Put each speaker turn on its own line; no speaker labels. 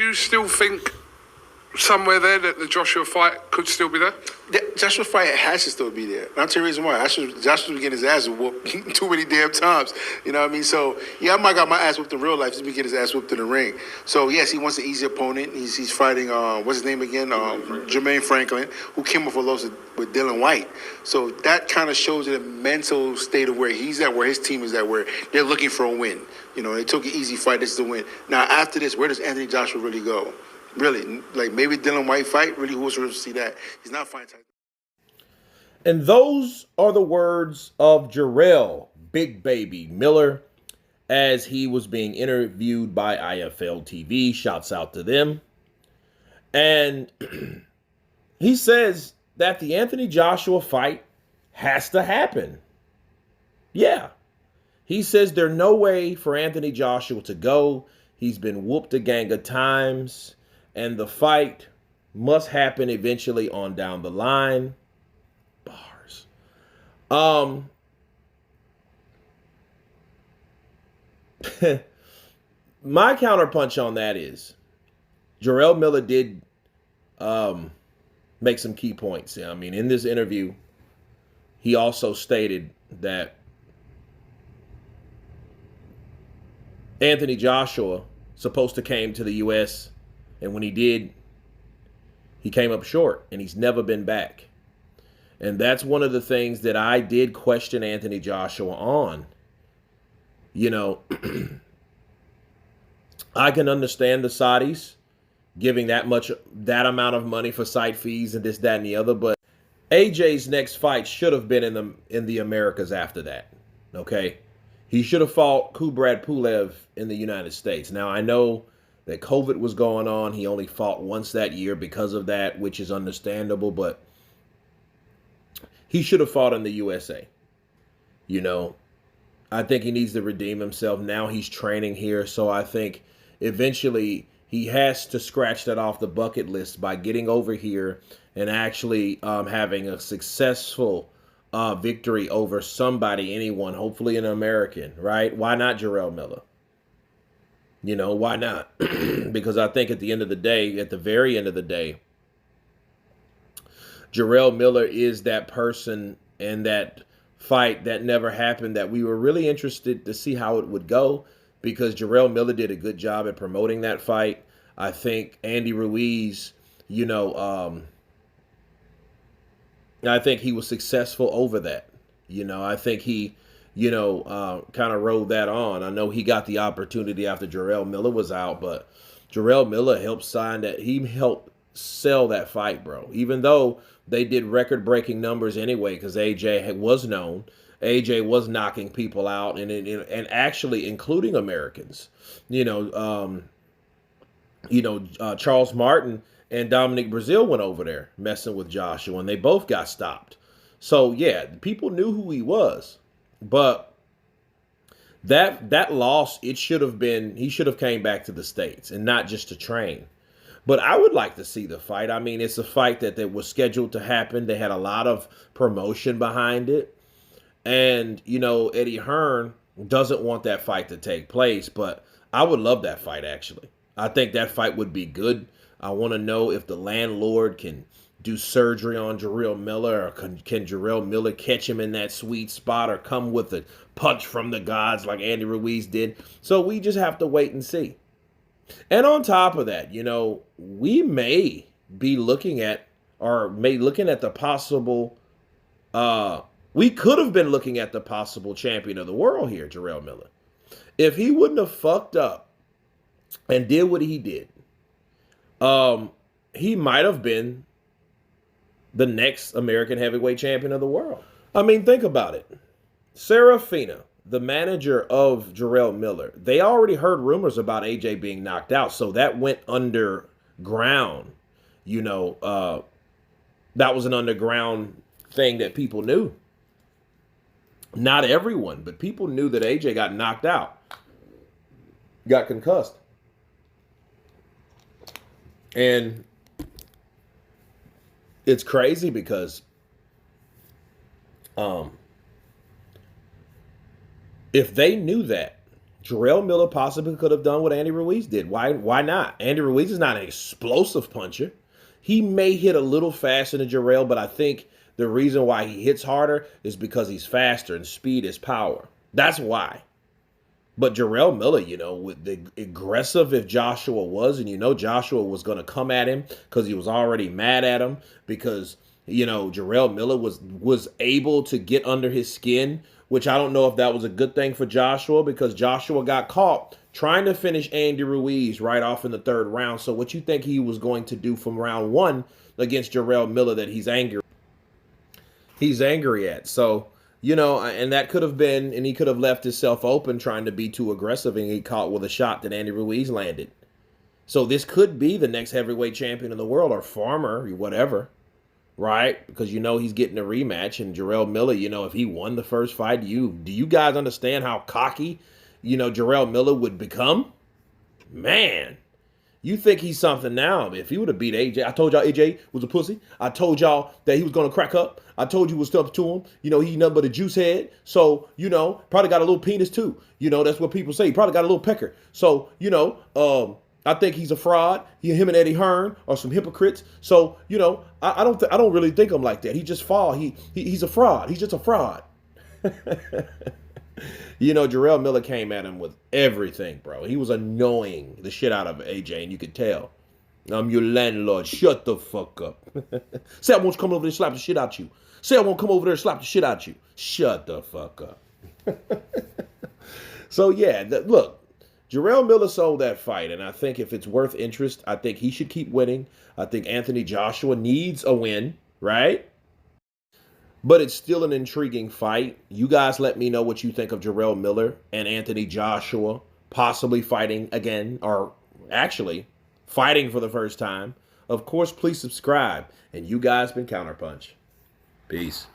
Do you still think somewhere there that the Joshua fight could still be there?
The Joshua fight has to still be there. And I'll tell you the reason why. Joshua was getting his ass whooped too many damn times. You know what I mean? So, yeah, I might got my ass whooped in real life. He's been getting his ass whooped in the ring. So, yes, he wants an easy opponent. He's fighting, what's his name again? Jermaine Franklin, who came off a loss with Dylan White. So that kind of shows you the mental state of where he's at, where his team is at, where they're looking for a win. You know, they took an easy fight. This is the win. Now, after this, where does Anthony Joshua really go? Really, like maybe Dylan White fight. Really, who was supposed to see that? He's not fighting.
And those are the words of Jermell Big Baby Miller as he was being interviewed by IFL TV. Shouts out to them. And he says that the Anthony Joshua fight has to happen. Yeah. He says there's no way for Anthony Joshua to go. He's been whooped a gang of times. And the fight must happen eventually on down the line. Bars. My counterpunch on that is Jermell Miller did make some key points. I mean, in this interview, he also stated that Anthony Joshua supposed to came to the U.S., and when he did, he came up short, and he's never been back. And that's one of the things that I did question Anthony Joshua on. You know, I can understand the Saudis giving that amount of money for site fees and this, that, and the other, but AJ's next fight should have been in the Americas after that. Okay, he should have fought Kubrat Pulev in the United States. Now I know that COVID was going on. He only fought once that year because of that, which is understandable, but he should have fought in the USA. You know, I think he needs to redeem himself. Now he's training here, so I think eventually he has to scratch that off the bucket list by getting over here and actually having a successful victory over somebody, anyone, hopefully an American, right? Why not Jermell Miller? You know, why not? Because I think at the end of the day, at the very end of the day, Jermell Miller is that person and that fight that never happened that we were really interested to see how it would go, because Jermell Miller did a good job at promoting that fight. I think Andy Ruiz, you know, I think he was successful over that. You know, I think he, you know, kind of rode that on. I know he got the opportunity after Jermell Miller was out, but Jermell Miller helped sign that. He helped sell that fight, bro. Even though they did record-breaking numbers anyway, because AJ was known. AJ was knocking people out, and actually including Americans. Charles Martin and Dominic Brazil went over there messing with Joshua, and they both got stopped. So yeah, people knew who he was, but that loss, it should have been, he should have came back to the States and not just to train. But I would like to see the fight. I mean, it's a fight that was scheduled to happen. They had a lot of promotion behind it. And, you know, Eddie Hearn doesn't want that fight to take place, but I would love that fight, actually. I think that fight would be good. I want to know if the landlord can do surgery on Jermell Miller, or can Jermell Miller catch him in that sweet spot or come with a punch from the gods like Andy Ruiz did. So we just have to wait and see. And on top of that, you know, we may be looking at the possible, we could have been looking at the possible champion of the world here, Jermell Miller. If he wouldn't have fucked up and did what he did, he might have been the next American heavyweight champion of the world. I mean, think about it. Serafina, the manager of Jermell Miller, they already heard rumors about AJ being knocked out, so that went underground. You know, that was an underground thing that people knew. Not everyone, but people knew that AJ got knocked out, got concussed. And it's crazy because if they knew that, Jarrell Miller possibly could have done what Andy Ruiz did. Why not? Andy Ruiz is not an explosive puncher. He may hit a little faster than Jarrell, but I think the reason why he hits harder is because he's faster and speed is power. That's why. But Jermell Miller, with the aggressive if Joshua was, and Joshua was going to come at him because he was already mad at him because, Jermell Miller was able to get under his skin, which I don't know if that was a good thing for Joshua because Joshua got caught trying to finish Andy Ruiz right off in the third round. So what you think he was going to do from round one against Jermell Miller that he's angry at? So, and that could have been, and he could have left himself open trying to be too aggressive and he caught with a shot that Andy Ruiz landed. So this could be the next heavyweight champion in the world or Farmer or whatever, right? Because he's getting a rematch and Jermell Miller, if he won the first fight, do you guys understand how cocky, Jermell Miller would become? Man. You think he's something now. If he would have beat AJ, I told y'all AJ was a pussy. I told y'all that he was going to crack up. I told you what's up to him. He nothing but a juice head. So, probably got a little penis too. That's what people say. He probably got a little pecker. So, I think he's a fraud. Him and Eddie Hearn are some hypocrites. So, I don't really think him like that. He just fall. He's a fraud. He's just a fraud. Jermell Miller came at him with everything, bro. He was annoying the shit out of AJ, and you could tell. I'm your landlord. Shut the fuck up. Say I won't come over there and slap the shit out you. Say I won't come over there and slap the shit out you. Shut the fuck up. So, yeah, look, Jermell Miller sold that fight, and I think if it's worth interest, I think he should keep winning. I think Anthony Joshua needs a win, right? But it's still an intriguing fight. You guys let me know what you think of Jermell Miller and Anthony Joshua possibly fighting again, or actually fighting for the first time. Of course, please subscribe. And you guys been Counterpunch. Peace.